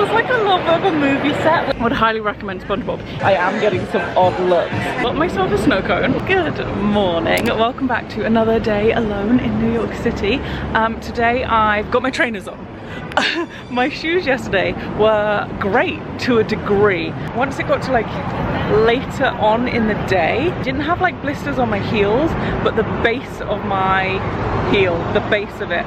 feels like a little bit of a movie set. Would highly recommend SpongeBob. I am getting some odd looks. Got myself a snow cone. Good morning. Welcome back to another day alone in New York City. Today I've got my trainers on. My shoes yesterday were great to a degree. Once it got to like later on in the day, didn't have like blisters on my heels, but the base of my heel, the base of it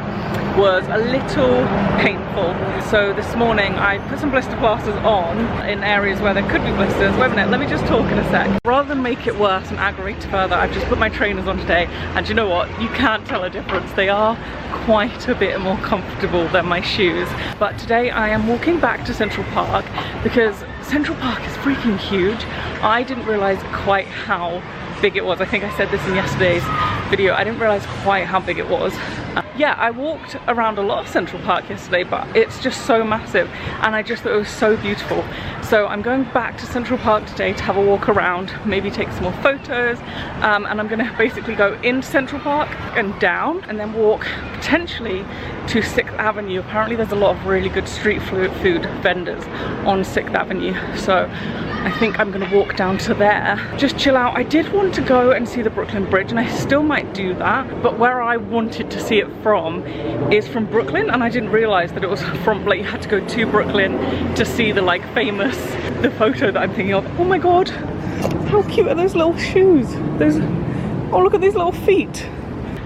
was a little painful. So this morning I put some blister plasters on in areas where there could be blisters. Wait a minute, let me just talk in a sec. Rather than make it worse and aggravate further, I've just put my trainers on today, and you know what? You can't tell a difference. They are quite a bit more comfortable than my shoes. But today I am walking back to Central Park because Central Park is freaking huge. I didn't realize quite how big it was. I think I said this in yesterday's video. I didn't realize quite how big it was. Yeah, I walked around a lot of Central Park yesterday, but it's just so massive and I just thought it was so beautiful. So I'm going back to Central Park today to have a walk around, maybe take some more photos, and I'm gonna basically go into Central Park and down and then walk potentially to 6th Avenue. Apparently there's a lot of really good street food vendors on 6th Avenue. So I think I'm gonna walk down to there, just chill out. I did want to go and see the Brooklyn Bridge, and I still might do that, but where I wanted to see it from is from Brooklyn, and I didn't realize that it was from, like, you had to go to Brooklyn to see the like famous, the photo that I'm thinking of. Oh my god, how cute are those little shoes? Those, oh look at these little feet.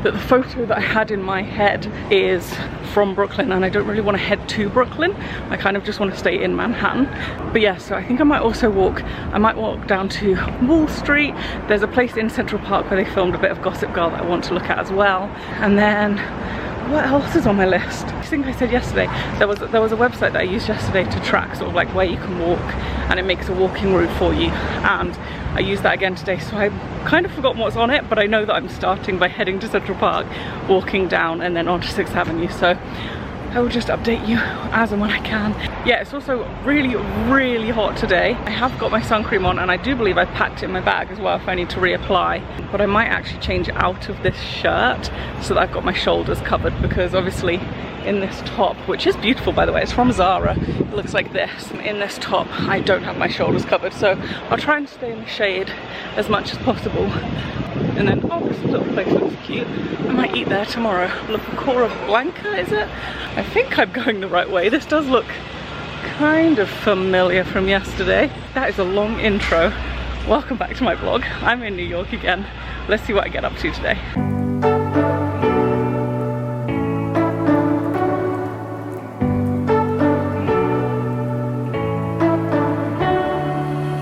But the photo that I had in my head is from Brooklyn, and I don't really want to head to Brooklyn. I kind of just want to stay in Manhattan. But yeah, so I think I might also walk, I might walk down to Wall Street. There's a place in Central Park where they filmed a bit of Gossip Girl that I want to look at as well. And then what else is on my list? I think I said yesterday, there was a website that I used yesterday to track sort of like where you can walk, and it makes a walking route for you, and I used that again today, so I kind of forgot what's on it, but I know that I'm starting by heading to Central Park, walking down and then onto 6th Avenue, so I will just update you as and when I can. Yeah, it's also really, really hot today. I have got my sun cream on, and I do believe I've packed it in my bag as well if I need to reapply. But I might actually change out of this shirt so that I've got my shoulders covered, because obviously in this top, which is beautiful by the way, it's from Zara, it looks like this. In this top, I don't have my shoulders covered, so I'll try and stay in the shade as much as possible. And then, oh, this little place looks cute. I might eat there tomorrow. La Pecora Blanca, is it? I think I'm going the right way. This does look kind of familiar from yesterday. That is a long intro. Welcome back to my vlog. I'm in New York again. Let's see what I get up to today.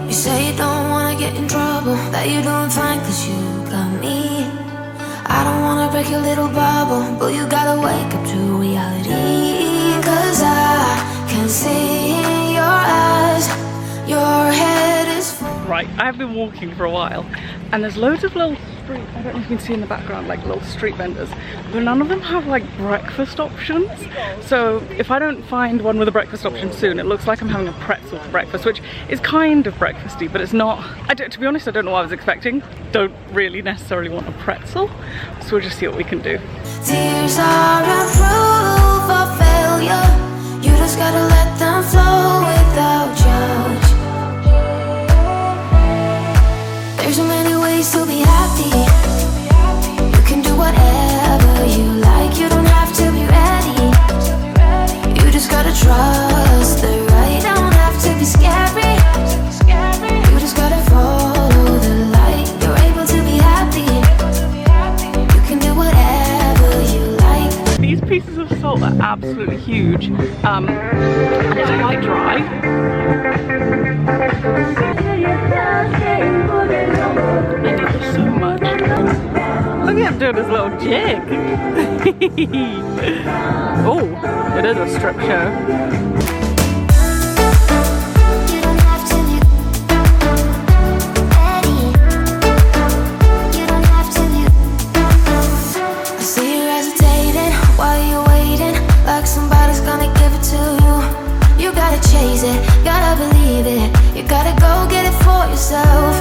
You say you don't wanna get in trouble, that you're doing fine cause you got me. I don't wanna break your little bubble, but you gotta wake up to reality. Cause I can see in your eyes, your head is full. Right, I've been walking for a while, and there's loads of little street, I don't know if you can see in the background, like little street vendors, but none of them have like breakfast options. So if I don't find one with a breakfast option soon, it looks like I'm having a pretzel for breakfast, which is kind of breakfasty, but it's not. To be honest, I don't know what I was expecting. Don't really necessarily want a pretzel, so we'll just see what we can do. Tears are a proof of failure. You just gotta let them flow without judge. There's so many ways to be happy. You can do whatever you like. You don't have to be ready. You just gotta trust the right. Don't have to be scary. You just gotta follow the light. You're able to be happy. You can do whatever you like. These pieces of salt are absolutely huge, and it's quite dry. I need this so much. Look at him doing his little jig. Oh, it is a strip show. Chase it, gotta believe it. You gotta go get it for yourself.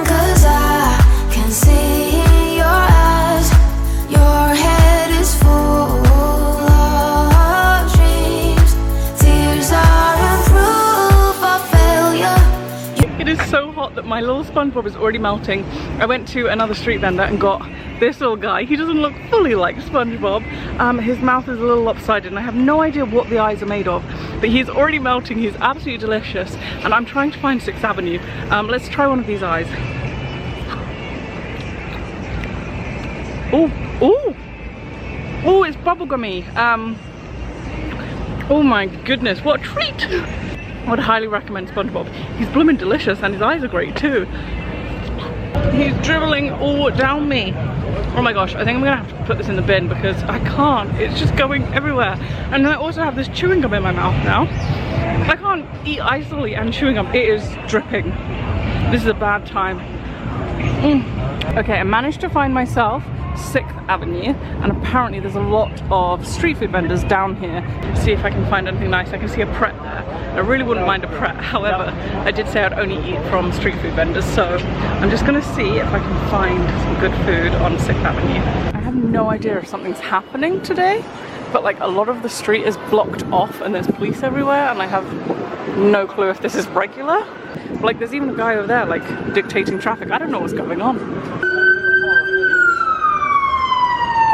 Cause I can see in your eyes, your head is full of dreams. Tears are that my little SpongeBob is already melting. I went to another street vendor and got this little guy. He doesn't look fully like SpongeBob. His mouth is a little lopsided and I have no idea what the eyes are made of, but he's already melting. He's absolutely delicious and I'm trying to find 6th Avenue. Let's try one of these eyes. Oh, oh, oh, it's bubblegummy. Oh my goodness, what a treat. I would highly recommend SpongeBob. He's blooming delicious and his eyes are great too. He's dribbling all down me. Oh my gosh, I think I'm gonna have to put this in the bin because I can't. It's just going everywhere. And then I also have this chewing gum in my mouth now. I can't eat icily and chewing gum. It is dripping. This is a bad time. Okay, I managed to find myself 6th Avenue and apparently there's a lot of street food vendors down here. See if I can find anything nice. I can see a Pret there. I really wouldn't mind a Pret, however I did say I'd only eat from street food vendors, so I'm just gonna see if I can find some good food on 6th Avenue. I have no idea if something's happening today, but like a lot of the street is blocked off and there's police everywhere and I have no clue if this is regular. Like there's even a guy over there like dictating traffic. I don't know what's going on.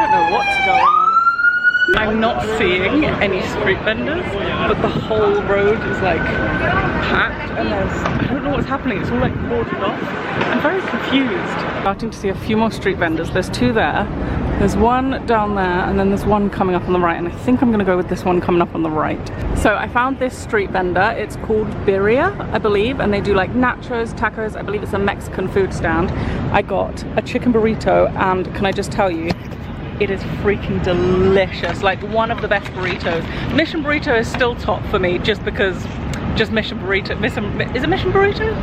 I don't know what's going on. I'm not seeing any street vendors, but the whole road is like packed and I don't know what's happening. It's all like cordoned off. I'm very confused. Starting to see a few more street vendors. There's 2 there. There's one down there and then there's one coming up on the right, and I think I'm gonna go with this one coming up on the right. So I found this street vendor. It's called Birria, I believe, and they do like nachos, tacos. I believe it's a Mexican food stand. I got a chicken burrito and can I just tell you, it is freaking delicious. Like one of the best burritos. Mission Burrito is still top for me just because, just Mission Burrito. Is it Mission Burrito?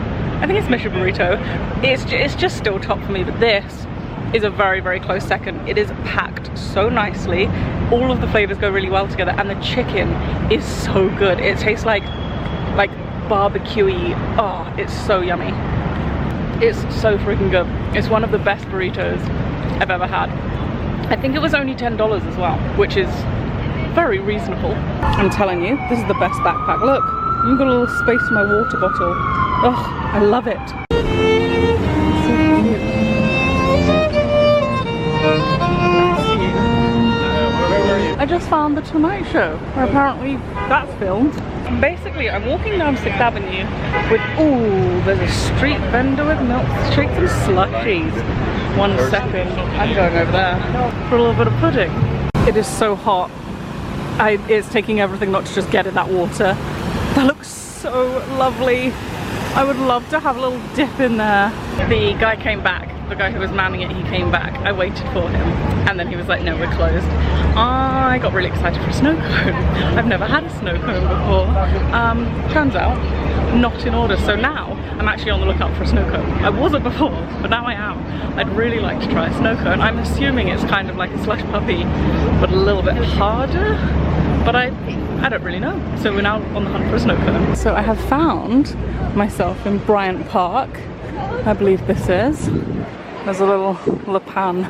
I think it's Mission Burrito. It's just still top for me, but this is a very, very close second. It is packed so nicely. All of the flavors go really well together and the chicken is so good. It tastes like barbecue-y. Oh, it's so yummy. It's so freaking good. It's one of the best burritos I've ever had. I think it was only $10 as well, which is very reasonable. I'm telling you, this is the best backpack. Look, you've got a little space for my water bottle. Oh, I love it. I just found the Tonight Show, where apparently that's filmed. Basically, I'm walking down 6th Avenue with, ooh, there's a street vendor with milkshakes and slushies. 1 second, I'm going over there for a little bit of pudding. It is so hot. It's taking everything not to just get in that water. That looks so lovely. I would love to have a little dip in there. The guy came back. The guy who was manning it, he came back. I waited for him and then he was like, no, we're closed. I got really excited for a snow cone. I've never had a snow cone before. Turns out, not in order. So now I'm actually on the lookout for a snow cone. I wasn't before, but now I am. I'd really like to try a snow cone. I'm assuming it's kind of like a slush puppy, but a little bit harder. But I don't really know. So we're now on the hunt for a snow cone. So I have found myself in Bryant Park. I believe this is. There's a little Le Pan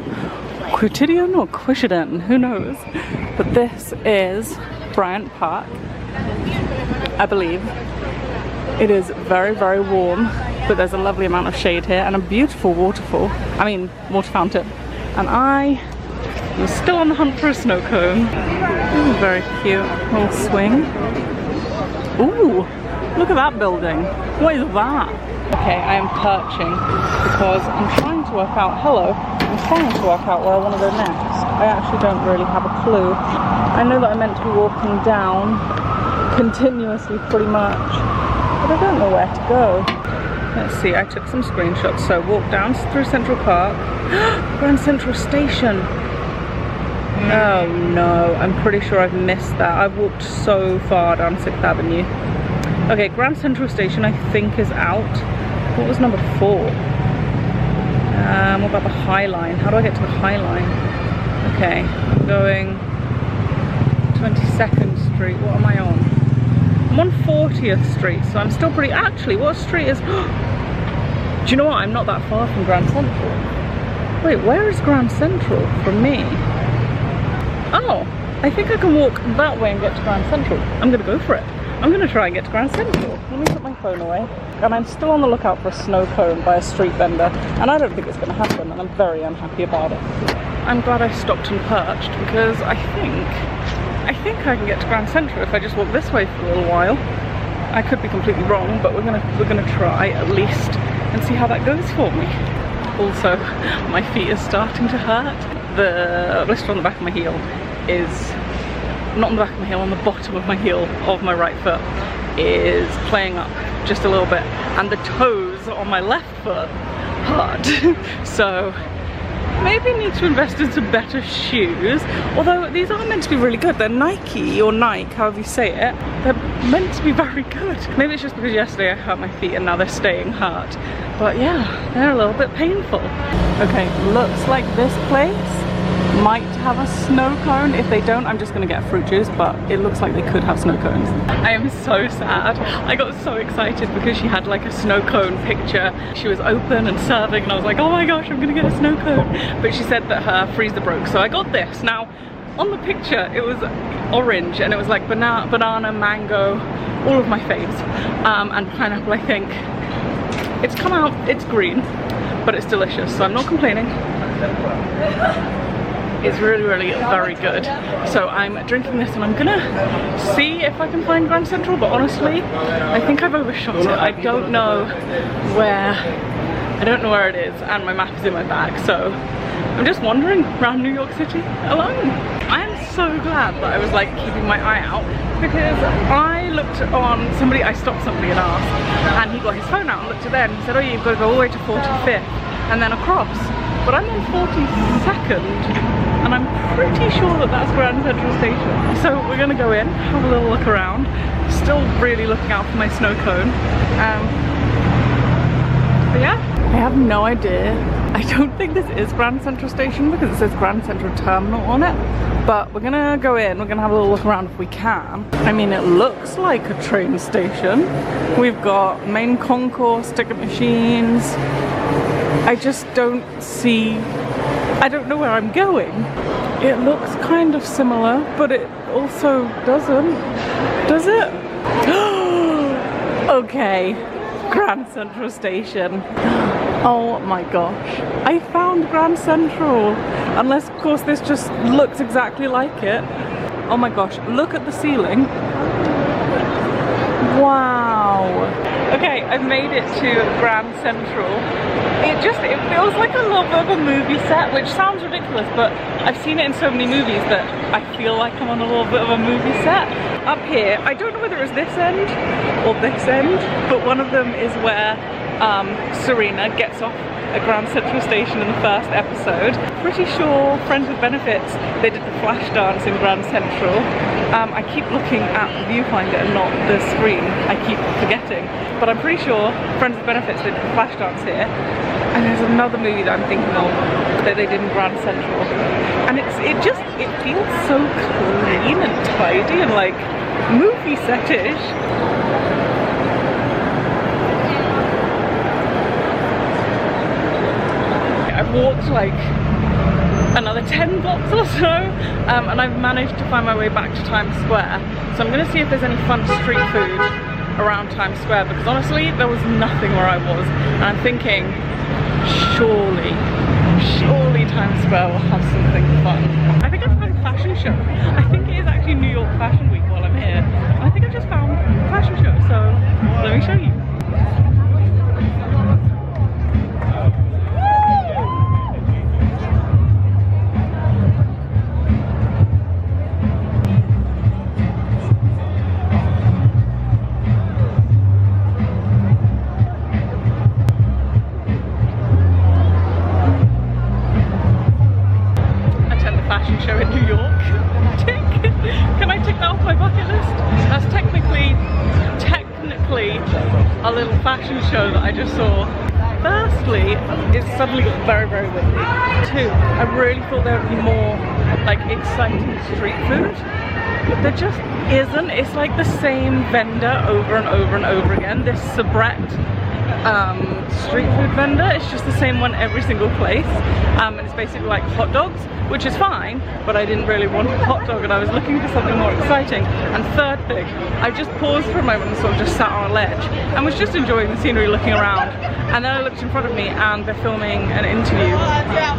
quotidian or quotidien, who knows? But this is Bryant Park, I believe. It is very, very warm, but there's a lovely amount of shade here and a beautiful waterfall. I mean, water fountain. And I am still on the hunt for a snow cone. Ooh, very cute little swing. Ooh, look at that building. What is that? Okay, I am perching because I'm trying to work out, I'm trying to work out where I want to go next. I actually don't really have a clue. I know that I'm meant to be walking down continuously pretty much, but I don't know where to go. Let's see, I took some screenshots. So walk down through Central Park. Grand Central Station. Oh no, I'm pretty sure I've missed that. I've walked so far down 6th Avenue. Okay, Grand Central Station I think is out. What was number 4? What about the High Line? How do I get to the High Line? Okay, I'm going 22nd Street. What am I on? I'm on 40th Street, so I'm still pretty... Actually, what street is... Do you know what? I'm not that far from Grand Central. Wait, where is Grand Central from me? Oh, I think I can walk that way and get to Grand Central. I'm gonna go for it. I'm gonna try and get to Grand Central. Let me put my phone away. And I'm still on the lookout for a snow cone by a street vendor, and I don't think it's gonna happen, and I'm very unhappy about it. I'm glad I stopped and perched, because I think I can get to Grand Central if I just walk this way for a little while. I could be completely wrong, but we're gonna try at least and see how that goes for me. Also, my feet are starting to hurt. The blister on the back of my heel is not on the back of my heel, on the bottom of my heel of my right foot is playing up just a little bit, and the toes on my left foot hurt. So maybe need to invest in some better shoes, although these are meant to be really good. They're Nike, or Nike, however you say it. They're meant to be very good. Maybe it's just because yesterday I hurt my feet and now they're staying hurt, but yeah, they're a little bit painful. Okay, looks like this place might have a snow cone. If they don't, I'm just gonna get fruit juice, but it looks like they could have snow cones. I am so sad. I got so excited because she had like a snow cone picture. She was open and serving, and I was like, oh my gosh, I'm gonna get a snow cone. But she said that her freezer broke, so I got this. Now, on the picture, it was orange, and it was like banana, mango, all of my faves, and pineapple, I think. It's come out, it's green, but it's delicious, so I'm not complaining. It's really, really very good. So I'm drinking this, and I'm gonna see if I can find Grand Central, but honestly, I think I've overshot it. I don't know where it is, and my map is in my bag, so I'm just wandering around New York City alone. I'm so glad that I was like keeping my eye out, because I looked on somebody, I stopped somebody and asked, and he got his phone out and looked at there, and he said, oh, you've got to go all the way to 45th and then across. But I'm on 42nd, and I'm pretty sure that that's Grand Central Station. So we're gonna go in, have a little look around. Still really looking out for my snow cone. But yeah, I have no idea. I don't think this is Grand Central Station because it says Grand Central Terminal on it. But we're gonna go in, we're gonna have a little look around if we can. I mean, it looks like a train station. We've got main concourse, ticket machines. I just don't see, I don't know where I'm going. It looks kind of similar, but it also doesn't. Does it? Okay, Grand Central Station. Oh my gosh, I found Grand Central. Unless, of course, this just looks exactly like it. Oh my gosh, look at the ceiling. Wow. Okay, I've made it to Grand Central. It feels like a little bit of a movie set, which sounds ridiculous, but I've seen it in so many movies that I feel like I'm on a little bit of a movie set. Up here, I don't know whether it's this end or this end, but one of them is where Serena gets off at Grand Central Station in the first episode. Pretty sure Friends with Benefits, they did the flash dance in Grand Central. I keep looking at the viewfinder and not the screen. I keep forgetting, but I'm pretty sure Friends with Benefits did the flash dance here. And there's another movie that I'm thinking of that they did in Grand Central, and it feels so clean and tidy and like movie set-ish. I've walked like another 10 blocks or so, and I've managed to find my way back to Times Square. So I'm gonna see if there's any fun street food around Times Square, because honestly there was nothing where I was, and I'm thinking surely Times Square will have something fun. I think I found a fashion show. I think it is actually New York Fashion Week while I'm here. I think I just found a fashion show, so let me show you. Show in New York. Tick. Can I tick that off my bucket list? That's technically a little fashion show that I just saw. Firstly, it suddenly got very, very windy. Two, I really thought there would be more like exciting street food, but there just isn't. It's like the same vendor over and over and over again. This soubrette street food vendor. It's just the same one every single place, and it's basically like hot dogs, which is fine, but I didn't really want a hot dog and I was looking for something more exciting. And third thing, I just paused for a moment and sort of just sat on a ledge and was just enjoying the scenery, looking around, and then I looked in front of me and they're filming an interview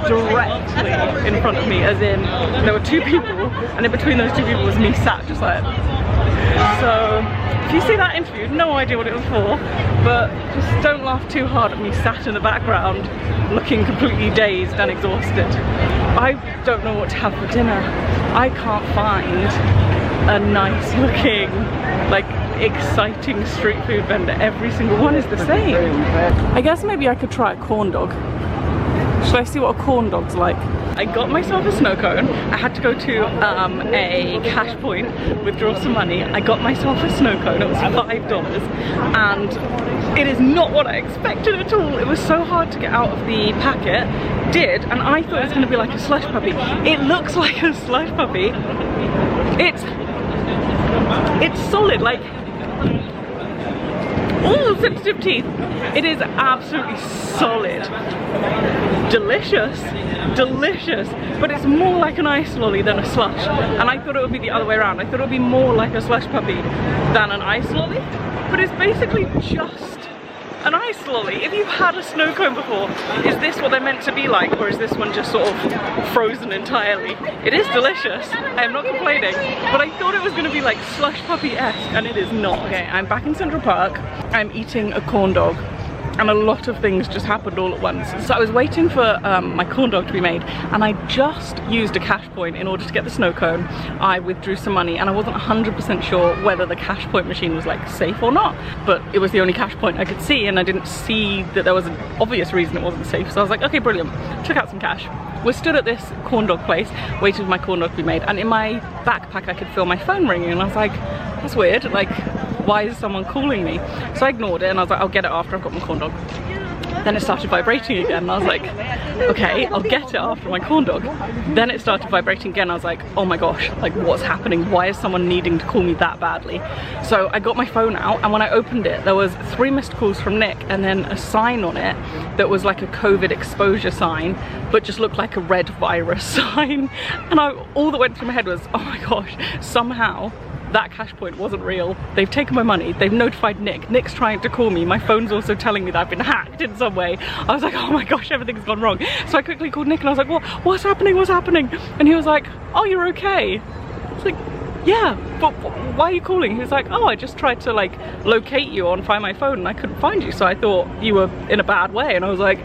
directly in front of me, as in there were two people and in between those two people was me sat just like. So if you see that interview, no idea what it was for, but just don't laugh too hard at me sat in the background looking completely dazed and exhausted. I don't know what to have for dinner. I can't find a nice looking, like, exciting street food vendor. Every single one is the same. I guess maybe I could try a corn dog. Should I see what a corn dog's like? I got myself a snow cone. I had to go to a cash point, withdraw some money. I got myself a snow cone. It was $5 and it is not what I expected at all. It was so hard to get out of the packet. Did, and I thought it was going to be like a slush puppy. It looks like a slush puppy. It's solid, like, oh, sensitive teeth. It is absolutely solid. Delicious, delicious, but it's more like an ice lolly than a slush. And I thought it would be the other way around. I thought it would be more like a slush puppy than an ice lolly, but it's basically just an ice lolly. If you've had a snow cone before, is this what they're meant to be like, or is this one just sort of frozen entirely? It is delicious, I am not complaining, but I thought it was going to be like slush puppy-esque, and it is not. Okay, I'm back in Central Park. I'm eating a corn dog, and a lot of things just happened all at once. So I was waiting for my corn dog to be made, and I just used a cash point in order to get the snow cone. I withdrew some money and I wasn't 100% sure whether the cash point machine was like safe or not, but it was the only cash point I could see, and I didn't see that there was an obvious reason it wasn't safe. So I was like, okay, brilliant. Took out some cash. We stood at this corn dog place, waited for my corn dog to be made, and in my backpack I could feel my phone ringing, and I was like, that's weird, like, why is someone calling me? So I ignored it and I was like, I'll get it after I've got my corn dog. Then it started vibrating again and I was like, okay, I'll get it after my corn dog. Then it started vibrating again. I was like, oh my gosh, like, what's happening? Why is someone needing to call me that badly? So I got my phone out, and when I opened it, there was 3 missed calls from Nick and then a sign on it that was like a COVID exposure sign, but just looked like a red virus sign. And all that went through my head was, oh my gosh, somehow that cash point wasn't real. They've taken my money. They've notified Nick. Nick's trying to call me. My phone's also telling me that I've been hacked in some way. I was like, oh my gosh, everything's gone wrong. So I quickly called Nick and I was like, what's happening? What's happening? And he was like, oh, you're okay. I was like, yeah, but why are you calling? He was like, oh, I just tried to like locate you on Find My Phone and I couldn't find you, so I thought you were in a bad way. And I was like,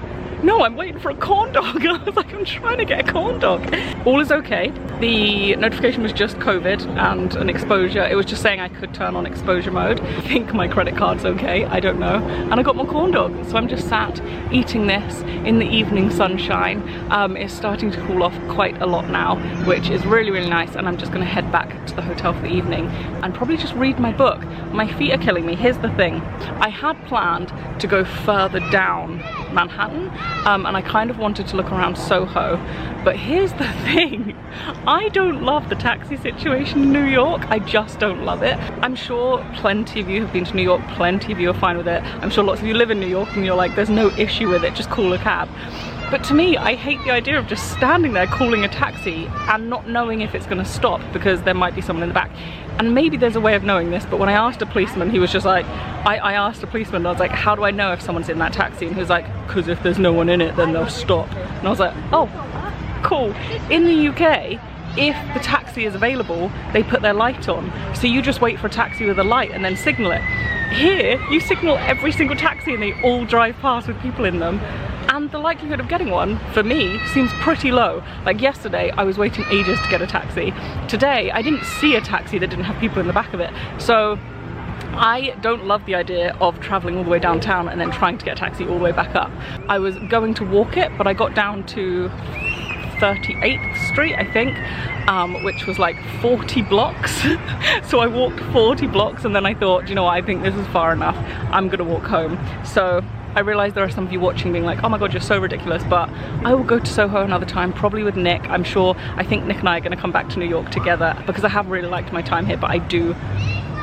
no, I'm waiting for a corn dog. I was like, I'm trying to get a corn dog. All is okay. The notification was just COVID and an exposure. It was just saying I could turn on exposure mode. I think my credit card's okay, I don't know. And I got my corn dog. So I'm just sat eating this in the evening sunshine. It's starting to cool off quite a lot now, which is really, really nice. And I'm just gonna head back to the hotel for the evening and probably just read my book. My feet are killing me. Here's the thing. I had planned to go further down Manhattan, and I kind of wanted to look around Soho, but here's the thing, I don't love the taxi situation in New York. I just don't love it. I'm sure plenty of you have been to New York, plenty of you are fine with it. I'm sure lots of you live in New York and you're like, there's no issue with it, just call a cab. But to me, I hate the idea of just standing there calling a taxi and not knowing if it's going to stop because there might be someone in the back. And maybe there's a way of knowing this, but when I asked a policeman, he was just like, I asked a policeman, and I was like, how do I know if someone's in that taxi? And he was like, because if there's no one in it, then they'll stop. And I was like, oh, cool. In the UK, if the taxi is available, they put their light on. So you just wait for a taxi with a light and then signal it. Here, you signal every single taxi and they all drive past with people in them. And the likelihood of getting one, for me, seems pretty low. Like yesterday, I was waiting ages to get a taxi. Today, I didn't see a taxi that didn't have people in the back of it. So I don't love the idea of traveling all the way downtown and then trying to get a taxi all the way back up. I was going to walk it, but I got down to 38th Street, I think, which was like 40 blocks. So I walked 40 blocks and then I thought, you know what, I think this is far enough. I'm gonna walk home. So I realize there are some of you watching being like, oh my god, you're so ridiculous, but I will go to Soho another time, probably with Nick. I'm sure, I think Nick and I are gonna come back to New York together because I have really liked my time here, but I do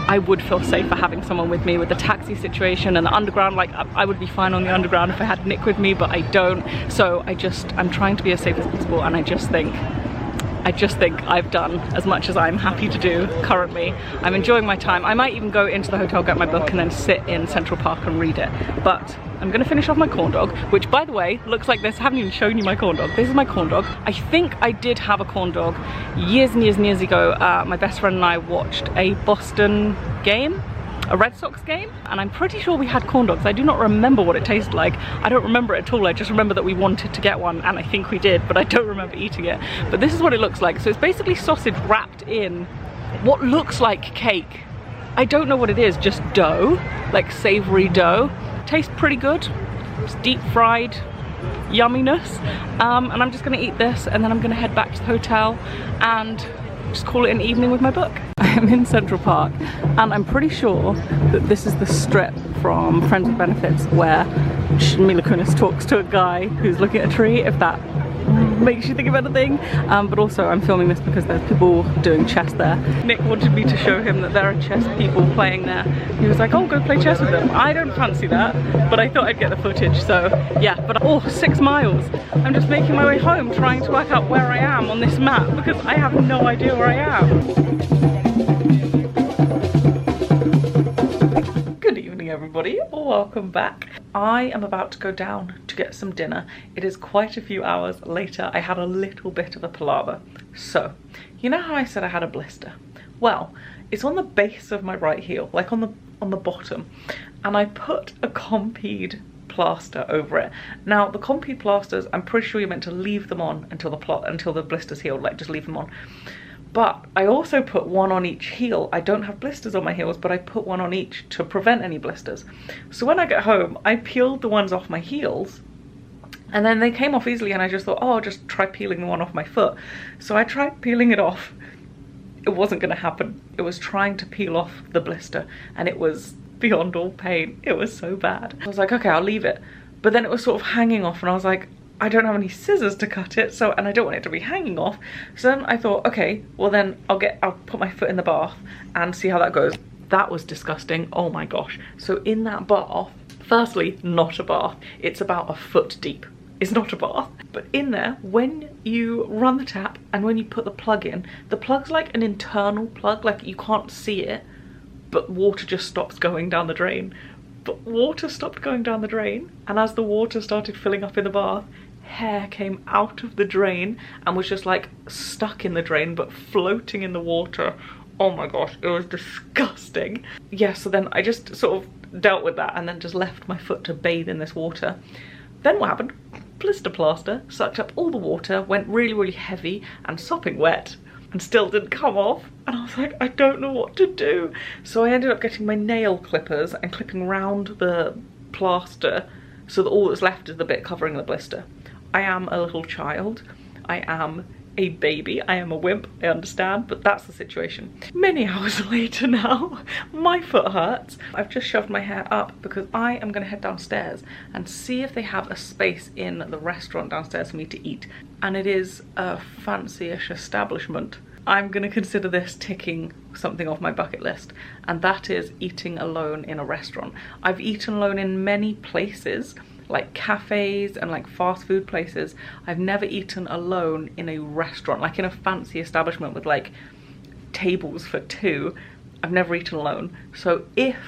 I would feel safer having someone with me. With the taxi situation and the underground, like I would be fine on the underground if I had Nick with me, but I don't. So I'm trying to be as safe as possible, and I just think I've done as much as I'm happy to do currently. I'm enjoying my time. I might even go into the hotel, get my book, and then sit in Central Park and read it. But I'm gonna finish off my corn dog, which by the way, looks like this. I haven't even shown you my corn dog. This is my corn dog. I think I did have a corn dog years and years and years ago. My best friend and I watched a Boston game, a Red Sox game, and I'm pretty sure we had corn dogs. I do not remember what it tasted like. I don't remember it at all. I just remember that we wanted to get one, and I think we did, but I don't remember eating it. But this is what it looks like. So it's basically sausage wrapped in what looks like cake. I don't know what it is, just dough, like savory dough. Tastes pretty good. It's deep fried yumminess. And I'm just gonna eat this, and then I'm gonna head back to the hotel and just call it an evening with my book. I am in Central Park, and I'm pretty sure that this is the strip from Friends with Benefits where Mila Kunis talks to a guy who's looking at a tree, if that makes you think of anything. But also I'm filming this because there's people doing chess there. Nick wanted me to show him that there are chess people playing there. He was like, oh, go play chess with them. I don't fancy that, but I thought I'd get the footage, so yeah. But oh, 6 miles. I'm just making my way home, trying to work out where I am on this map because I have no idea where I am. Good evening, everybody. Welcome back. I am about to go down to get some dinner. It is quite a few hours later. I had a little bit of a palaver. So, you know how I said I had a blister? Well, it's on the base of my right heel, like on the bottom, and I put a Compeed plaster over it. Now, the Compeed plasters, I'm pretty sure you're meant to leave them on until the blister's healed, like just leave them on. But I also put one on each heel. I don't have blisters on my heels, but I put one on each to prevent any blisters. So when I get home, I peeled the ones off my heels, and then they came off easily, and I just thought, oh, I'll just try peeling the one off my foot. So I tried peeling it off. It wasn't gonna happen. It was trying to peel off the blister, and it was beyond all pain. It was so bad. I was like, okay, I'll leave it. But then it was sort of hanging off, and I was like, I don't have any scissors to cut it, and I don't want it to be hanging off. So then I thought, okay, well then I'll put my foot in the bath and see how that goes. That was disgusting, oh my gosh. So in that bath, firstly, not a bath. It's about a foot deep. It's not a bath. But in there, when you run the tap and when you put the plug in, the plug's like an internal plug, like you can't see it, but water just stops going down the drain. But water stopped going down the drain, and as the water started filling up in the bath, hair came out of the drain and was just like stuck in the drain but floating in the water. Oh my gosh, it was disgusting. Yeah, so then I just sort of dealt with that and then just left my foot to bathe in this water. Then what happened? Blister plaster sucked up all the water, went really, really heavy and sopping wet, and still didn't come off. And I was like, I don't know what to do. So I ended up getting my nail clippers and clipping round the plaster so that all that's left is the bit covering the blister. I am a little child. I am a baby. I am a wimp, I understand, but that's the situation. Many hours later now, my foot hurts. I've just shoved my hair up because I am gonna head downstairs and see if they have a space in the restaurant downstairs for me to eat. And it is a fancy-ish establishment. I'm gonna consider this ticking something off my bucket list, and that is eating alone in a restaurant. I've eaten alone in many places, like cafes and like fast food places. I've never eaten alone in a restaurant, like in a fancy establishment with like tables for two. I've never eaten alone. So if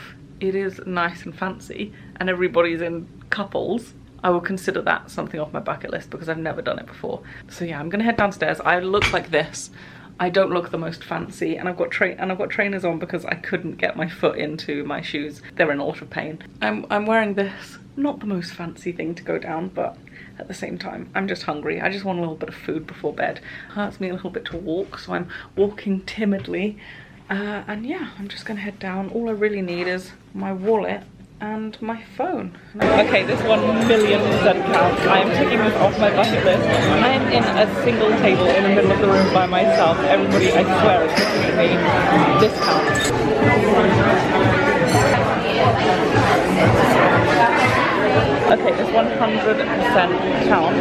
it is nice and fancy and everybody's in couples, I will consider that something off my bucket list because I've never done it before. So yeah, I'm gonna head downstairs. I look like this. I don't look the most fancy, and I've got trainers on because I couldn't get my foot into my shoes. They're in a lot of pain. I'm wearing this. Not the most fancy thing to go down, but at the same time, I'm just hungry. I just want a little bit of food before bed. Hurts me a little bit to walk, so I'm walking timidly. And yeah, I'm just gonna head down. All I really need is my wallet and my phone. Okay, this 1,000,000% counts. I am taking this off my bucket list. I am in a single table in the middle of the room by myself. Everybody, I swear, is looking at me. This counts. Okay, this 100% counts.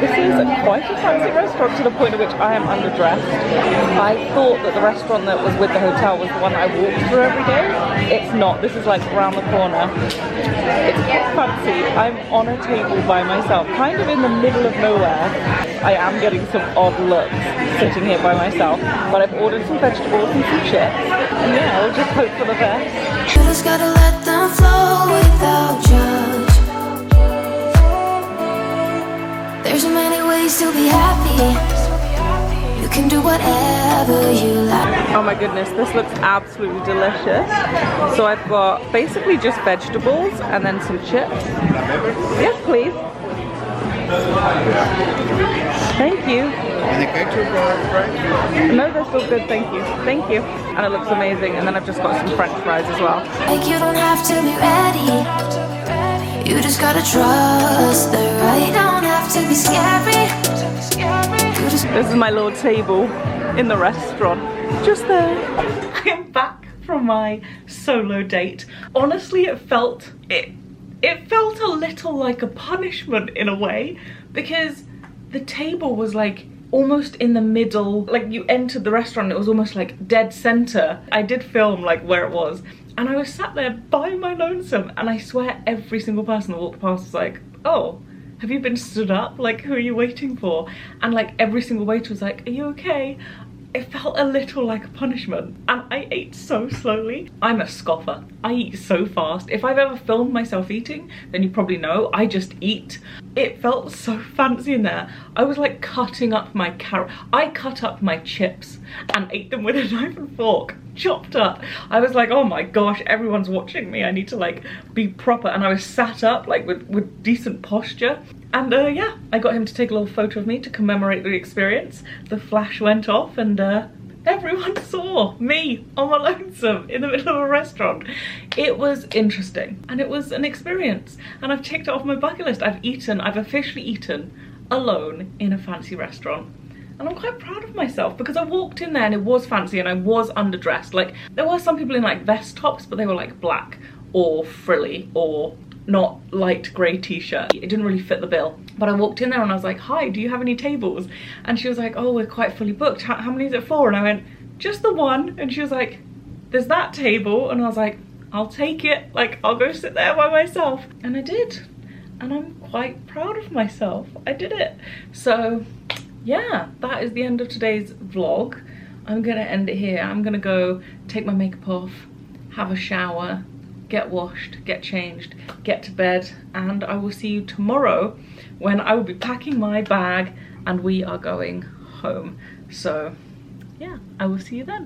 This is quite a fancy restaurant to the point at which I am underdressed. I thought that the restaurant that was with the hotel was the one I walked through every day. It's not. This is like around the corner. It's quite fancy. I'm on a table by myself, kind of in the middle of nowhere. I am getting some odd looks sitting here by myself, but I've ordered some vegetables and some chips, and yeah, I'll just hope for the best. You just gotta let them flow without judge. There's so many ways to be happy. You can do whatever you like. Oh my goodness, this looks absolutely delicious. So I've got basically just vegetables and then some chips. Yes, please. Thank you. No, they're still good, thank you. Thank you. And it looks amazing. And then I've just got some French fries as well. Like you don't have to be ready. You just gotta trust the right. Don't have to be scary. This is my little table in the restaurant. Just there. I am back from my solo date. Honestly, it felt a little like a punishment in a way, because the table was like almost in the middle. Like you entered the restaurant, it was almost like dead center. I did film like where it was, and I was sat there by my lonesome, and I swear every single person that walked past was like, oh, have you been stood up? Like, who are you waiting for? And like every single waiter was like, are you okay? It felt a little like a punishment, and I ate so slowly. I'm a scoffer. I eat so fast. If I've ever filmed myself eating, then you probably know I just eat. It felt so fancy in there. I was like cutting up my carrot. I cut up my chips and ate them with a knife and fork, chopped up. I was like, oh my gosh, everyone's watching me. I need to like be proper. And I was sat up like with decent posture. And yeah, I got him to take a little photo of me to commemorate the experience. The flash went off, and everyone saw me on my lonesome in the middle of a restaurant. It was interesting, and it was an experience, and I've ticked it off my bucket list. I've officially eaten alone in a fancy restaurant. And I'm quite proud of myself, because I walked in there and it was fancy and I was underdressed. Like, there were some people in like vest tops, but they were like black or frilly or not light grey t-shirt. It didn't really fit the bill. But I walked in there and I was like, hi, do you have any tables? And she was like, oh, we're quite fully booked. How many is it for? And I went, just the one. And she was like, there's that table. And I was like, I'll take it. Like, I'll go sit there by myself. And I did. And I'm quite proud of myself. I did it. So yeah, that is the end of today's vlog. I'm gonna end it here. I'm gonna go take my makeup off, have a shower, get washed, get changed, get to bed, and I will see you tomorrow when I will be packing my bag and we are going home. So yeah, I will see you then.